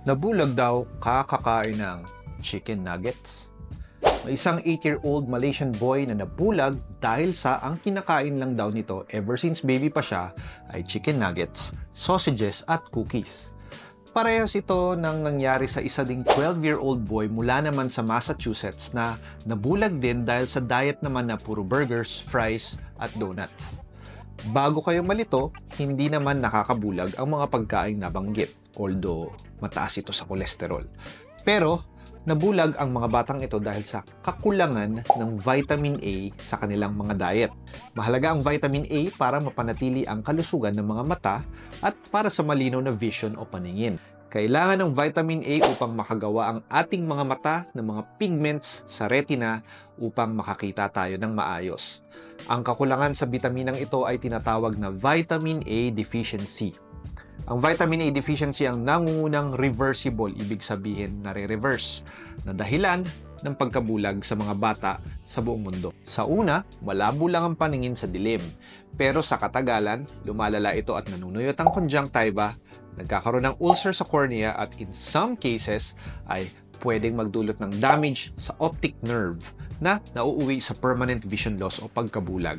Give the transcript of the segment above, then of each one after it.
Nabulag daw kakakain ng chicken nuggets. May isang 8-year-old Malaysian boy na nabulag dahil sa ang kinakain lang daw nito ever since baby pa siya ay chicken nuggets, sausages at cookies. Parehas ito nang nangyari sa isa ding 12-year-old boy mula naman sa Massachusetts na nabulag din dahil sa diet naman na puro burgers, fries at donuts. Bago kayo malito, hindi naman nakakabulag ang mga pagkaing nabanggit, although mataas ito sa kolesterol. Pero nabulag ang mga batang ito dahil sa kakulangan ng vitamin A sa kanilang mga diet. Mahalaga ang vitamin A para mapanatili ang kalusugan ng mga mata at para sa malinaw na vision o paningin. Kailangan ng vitamin A upang makagawa ang ating mga mata ng mga pigments sa retina upang makakita tayo ng maayos. Ang kakulangan sa bitaminang ito ay tinatawag na vitamin A deficiency. Ang vitamin A deficiency ang nangungunang reversible, ibig sabihin nare-reverse, na dahilan ng pagkabulag sa mga bata sa buong mundo. Sa una, malabo lang ang paningin sa dilim. Pero sa katagalan, lumalala ito at nanunuyot ang conjunctiva, nagkakaroon ng ulcer sa cornea at in some cases ay pwedeng magdulot ng damage sa optic nerve na nauuwi sa permanent vision loss o pagkabulag.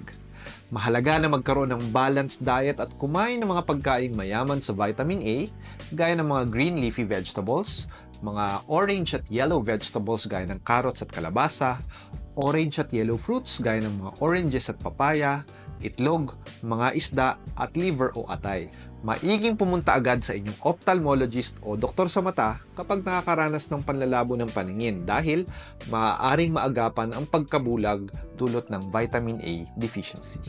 Mahalaga na magkaroon ng balanced diet at kumain ng mga pagkaing mayaman sa vitamin A, gaya ng mga green leafy vegetables, mga orange at yellow vegetables gaya ng carrots at kalabasa, orange at yellow fruits gaya ng mga oranges at papaya, itlog, mga isda at liver o atay. Maiging pumunta agad sa inyong ophthalmologist o doktor sa mata kapag nakakaranas ng panlalabo ng paningin dahil maaaring maagapan ang pagkabulag dulot ng vitamin A deficiency.